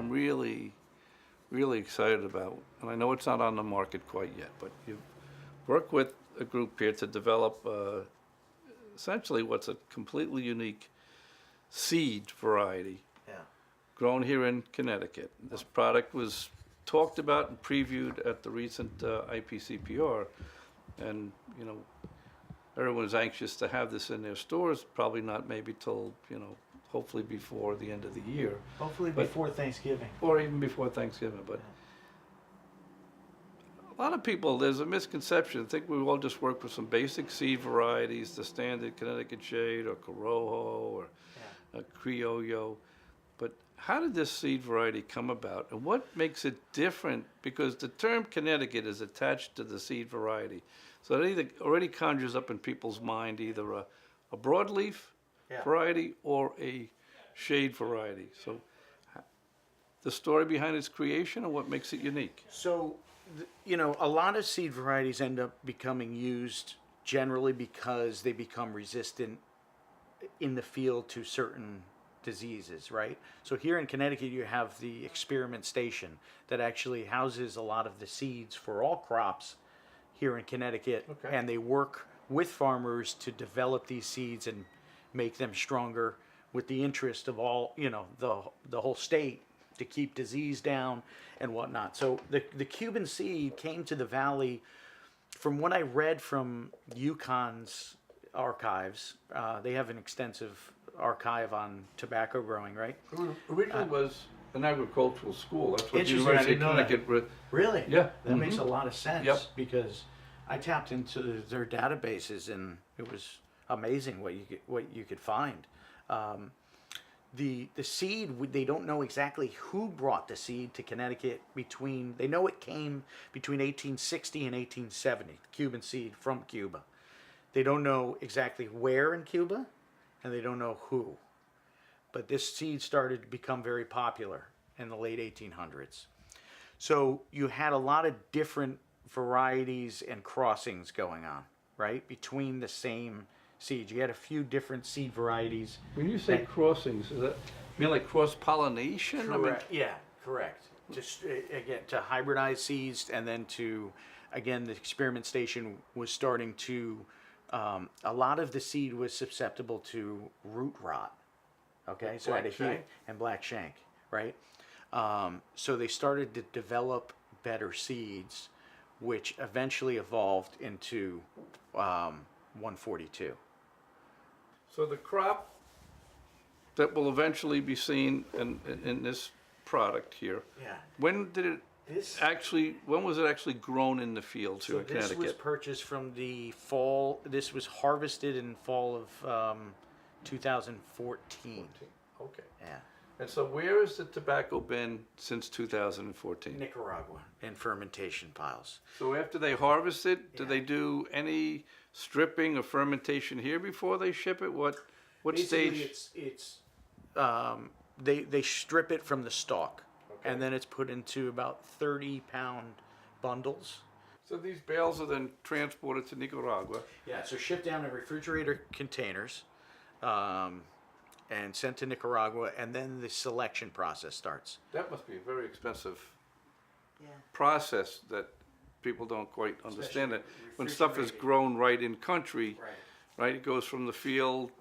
I'm really, really excited about, and I know it's not on the market quite yet, but you've worked with a group here to develop essentially what's a completely unique seed variety Yeah. grown here in Connecticut. This product was talked about and previewed at the recent IPCPR, and everyone's anxious to have this in their stores. Probably not maybe till hopefully before the end of the year, Hopefully before Thanksgiving. or even before Thanksgiving. But a lot of people, there's a misconception. I think we all just work with some basic seed varieties, the standard Connecticut Shade or Corojo or a Criollo. But how did this seed variety come about, and what makes it different? Because the term Connecticut is attached to the seed variety, so it either already conjures up in people's mind either a broadleaf variety or a shade variety. So the story behind its creation and what makes it unique. So, a lot of seed varieties end up becoming used generally because they become resistant in the field to certain diseases, right? So here in Connecticut, you have the experiment station that actually houses a lot of the seeds for all crops here in Connecticut, and they work with farmers to develop these seeds and make them stronger with the interest of all, the whole state to keep disease down and whatnot. So the Cuban seed came to the valley, from what I read from UConn's archives. They have an extensive archive on tobacco growing, right? Originally was an agricultural school. That's what Interesting, University I of didn't know that. Connecticut. Really? Yeah. That makes a lot of sense. Yep. Because I tapped into their databases and it was amazing what you could find. The seed, they don't know exactly who brought the seed to Connecticut they know it came between 1860 and 1870, Cuban seed from Cuba. They don't know exactly where in Cuba, and they don't know who. But this seed started to become very popular in the late 1800s. So you had a lot of different varieties and crossings going on, right, between the same seeds. You had a few different seed varieties. When you say crossings, is that mean like cross pollination? Correct. Yeah, correct. Just again to hybridize seeds, and then the experiment station was starting to. A lot of the seed was susceptible to root rot. Okay, so black shank, right? So they started to develop better seeds, which eventually evolved into 142. So the crop that will eventually be seen in this product here. Yeah. When was it actually grown in the fields here in Connecticut? This was purchased from the fall. This was harvested in fall of 2014. Okay. Yeah. And so where has the tobacco been since 2014? Nicaragua in fermentation piles. So after they harvest it, do they do any stripping or fermentation here before they ship it? What Basically, stage? They strip it from the stalk, and then it's put into about 30-pound bundles. So these bales are then transported to Nicaragua. Yeah, so shipped down in refrigerator containers, and sent to Nicaragua, and then the selection process starts. That must be a very expensive process that people don't quite understand. That when stuff is grown right in country, right, it goes from the field,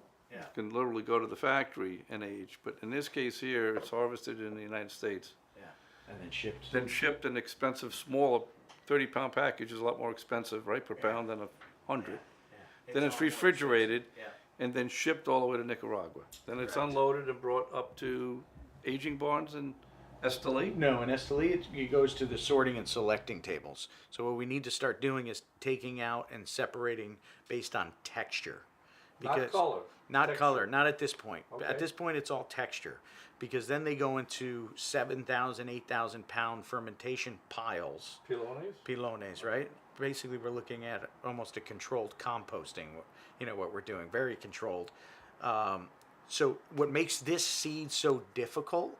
can literally go to the factory and age. But in this case here, it's harvested in the United States. And then shipped. Then shipped an expensive, smaller 30-pound package is a lot more expensive, right, per pound than 100. Then it's refrigerated and then shipped all the way to Nicaragua. Then it's unloaded and brought up to aging barns in Esteli? No, in Esteli it goes to the sorting and selecting tables. So what we need to start doing is taking out and separating based on texture. Not color. Not texture. color, not at this point. Okay. At this point it's all texture. Because then they go into 7,000, 8,000 pound fermentation piles. Pilones, right? Basically we're looking at almost a controlled composting, what we're doing, very controlled. So what makes this seed so difficult,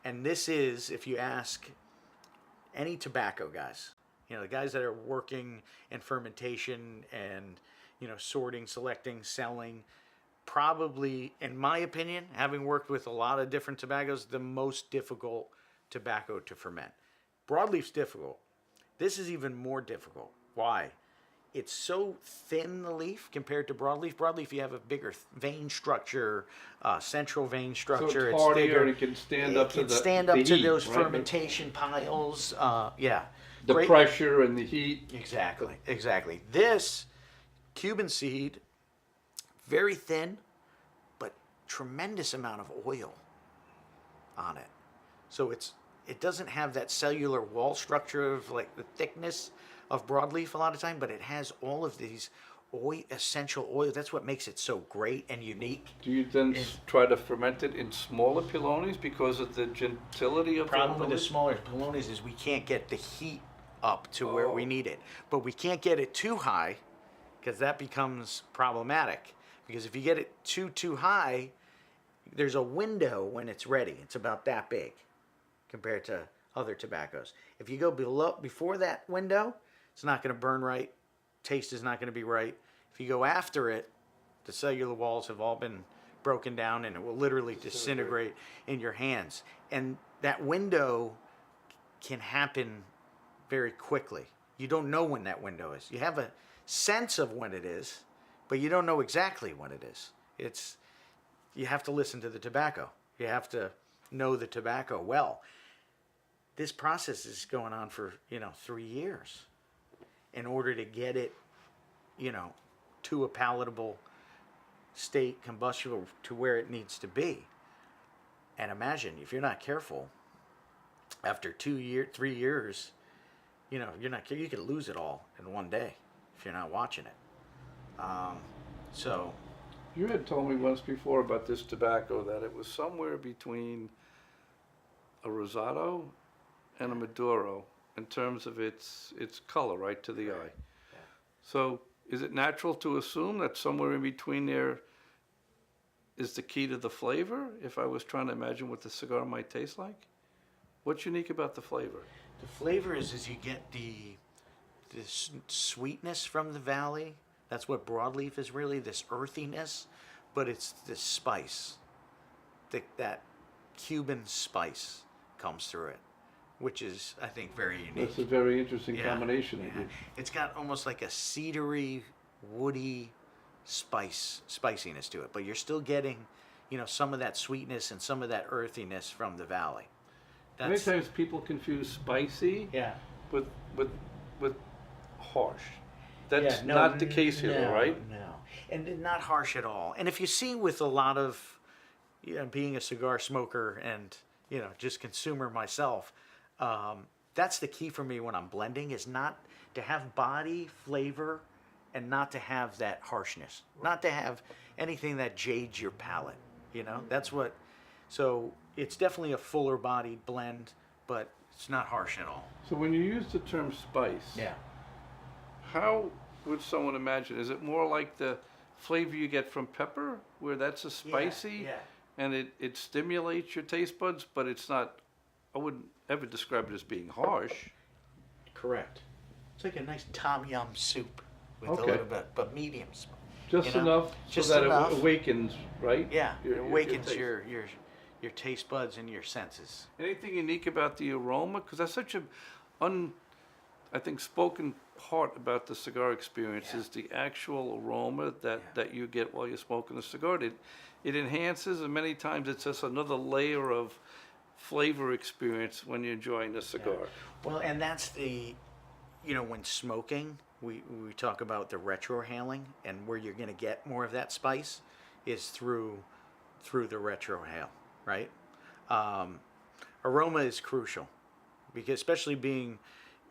and this is, if you ask any tobacco guys, the guys that are working in fermentation and, sorting, selecting, selling, probably, in my opinion, having worked with a lot of different tobaccos, the most difficult tobacco to ferment. Broadleaf's difficult. This is even more difficult. Why? It's so thin, the leaf, compared to broadleaf. Broadleaf, you have a bigger vein structure, central vein structure. it's hardier thicker. and it can stand up to It can the stand up the to heat, those right? fermentation piles. Yeah. The Great. pressure and the heat. Exactly, exactly. This Cuban seed, very thin, but tremendous amount of oil on it. So it doesn't have that cellular wall structure of like the thickness of broadleaf a lot of time, but it has all of these essential oil. That's what makes it so great and unique. Do you then try to ferment it in smaller pilones because of the gentility of Problem the with the smaller pilones is we can't get the heat up to where we need it, but we can't get it too high because that becomes problematic. Because if you get it too high, there's a window when it's ready. It's about that big compared to other tobaccos. If you go before that window, it's not going to burn right. Taste is not going to be right. If you go after it, the cellular walls have all been broken down and it will literally disintegrate in your hands. And that window can happen very quickly. You don't know when that window is. You have a sense of when it is, but you don't know exactly when it is. You have to listen to the tobacco. You have to know the tobacco well. This process is going on for 3 years in order to get it to a palatable state, combustible, to where it needs to be. And imagine if you're not careful, after 3 years, you could lose it all in one day if you're not watching it. So You had told me once before about this tobacco that it was somewhere between a Rosado and a Maduro in terms of its color, right to the eye. Yeah. So is it natural to assume that somewhere in between there is the key to the flavor, if I was trying to imagine what the cigar might taste like? What's unique about the flavor? the flavor is you get this sweetness from the valley. That's what broadleaf is really, this earthiness, but it's this spice. That Cuban spice comes through it, which is, I think, very unique. That's a very interesting Yeah, combination. yeah. It's got almost like a cedary, woody spiciness to it, but you're still getting, some of that sweetness and some of that earthiness from the valley. Many times people confuse spicy Yeah. with harsh. That's Yeah, no, not the case here, no, right? No, and not harsh at all. And if you see with a lot of, being a cigar smoker and just consumer myself, that's the key for me when I'm blending, is not to have body flavor and not to have that harshness, not to have anything that jades your palate. That's what. So it's definitely a fuller bodied blend, but it's not harsh at all. So when you use the term spice, Yeah. how would someone imagine? Is it more like the flavor you get from pepper, where that's a spicy, Yeah. and it stimulates your taste buds, but it's not, I wouldn't ever describe it as being harsh. Correct. It's like a nice tom yum soup with Okay. a little bit, but medium. Just enough Just so that enough. it awakens, right? Yeah, it awakens taste. your taste buds and your senses. Anything unique about the aroma? Because that's such a I think, spoken part about the cigar experience Yeah. is the actual aroma that, Yeah. that you get while you're smoking a cigar. It enhances, and many times it's just another layer of flavor experience when you're enjoying the cigar. Well, and that's when smoking, we talk about the retrohaling, and where you're going to get more of that spice is through the retrohale, right? Aroma is crucial, because especially being,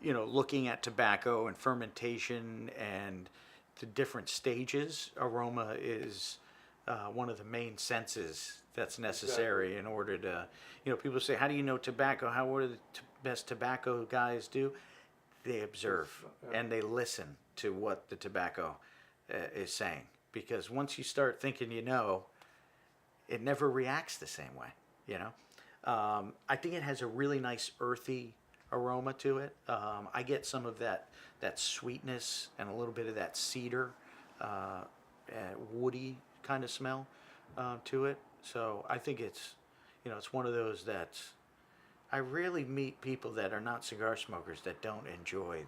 looking at tobacco and fermentation and the different stages, aroma is one of the main senses that's necessary in order to, people say, how do you know tobacco? How what do the best tobacco guys do? They observe and they listen to what the tobacco is saying. Because once you start thinking it never reacts the same way, I think it has a really nice earthy aroma to it. I get some of that sweetness and a little bit of that cedar, woody kind of smell to it. So I think it's one of those that I rarely meet people that are not cigar smokers that don't enjoy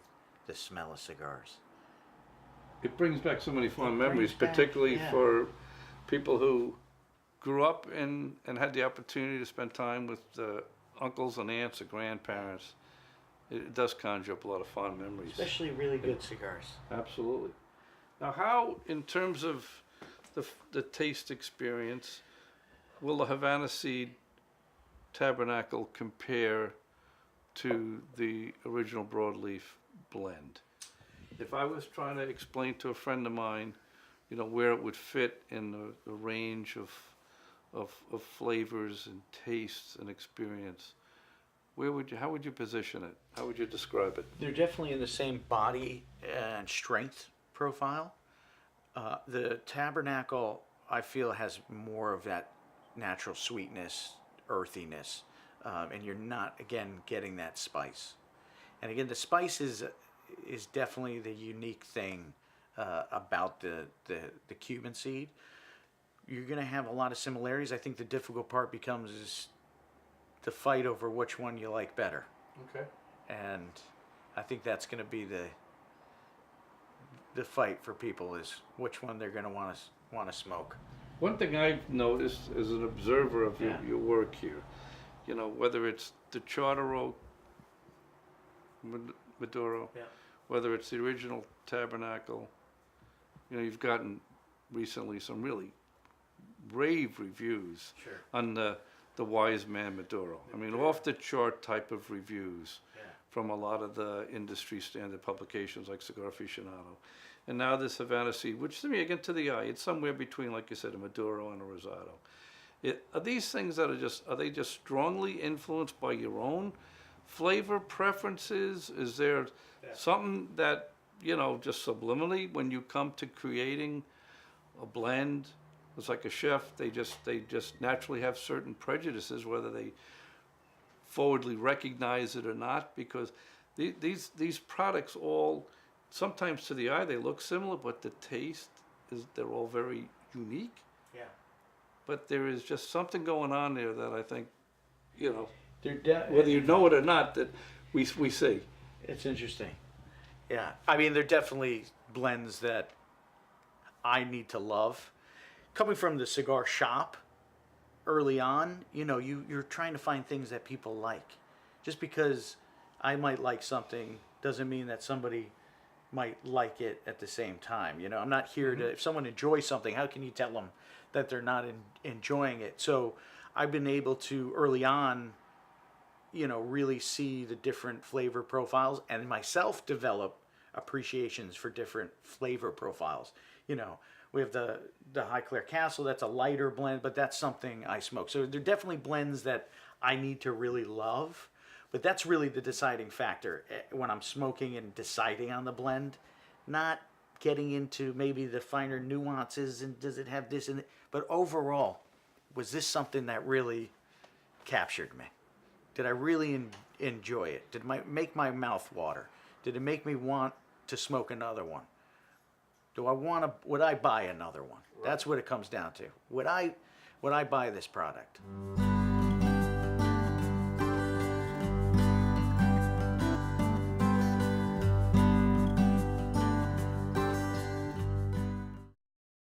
the smell of cigars. It brings back so many fond It memories, brings back- particularly yeah. for people who grew up in and had the opportunity to spend time with uncles and aunts or grandparents. It does conjure up a lot of fond memories. Especially really good cigars. Absolutely. Now, how, in terms of the taste experience, will the Havana Seed Tabernacle compare to the original broadleaf blend? If I was trying to explain to a friend of mine, where it would fit in the range of flavors and tastes and experience, how would you position it? How would you describe it? They're definitely in the same body and strength profile. The Tabernacle, I feel, has more of that natural sweetness, earthiness, and you're not, again, getting that spice. And again, the spice is definitely the unique thing about the Cuban seed. You're going to have a lot of similarities. I think the difficult part becomes is the fight over which one you like better. Okay. And I think that's going to be the fight for people, is which one they're going to want to smoke. One thing I've noticed as an observer of Yeah. your work here, whether it's the Charter Oak Maduro, Yeah. whether it's the original Tabernacle, you've gotten recently some really rave reviews Sure. on the Wise Man Maduro. I mean, off the chart type of reviews Yeah. from a lot of the industry standard publications like Cigar Aficionado. And now this Havana Seed, which to me, again, to the eye, it's somewhere between, like you said, a Maduro and a Rosado. Are these things that are they just strongly influenced by your own flavor preferences? Is there something that, just subliminally, when you come to creating a blend, it's like a chef, they just naturally have certain prejudices, whether they forwardly recognize it or not, because these products all, sometimes to the eye they look similar, but the taste they're all very unique. Yeah. But there is just something going on there that I think, They're whether you know it or not, that we see. It's interesting. Yeah. I mean, they're definitely blends that I need to love. Coming from the cigar shop early on, you're trying to find things that people like. Just because I might like something doesn't mean that somebody might like it at the same time. I'm not here to, if someone enjoys something, how can you tell them that they're not enjoying it? So I've been able to early on, really see the different flavor profiles and myself develop appreciations for different flavor profiles. We have the Highclere Castle, that's a lighter blend, but that's something I smoke. So they're definitely blends that I need to really love, but that's really the deciding factor when I'm smoking and deciding on the blend, not getting into maybe the finer nuances and does it have this and it, but overall, was this something that really captured me? Did I really enjoy it? Did it make my mouth water? Did it make me want to smoke another one? Would I buy another one? Right. That's what it comes down to. Would I buy this product?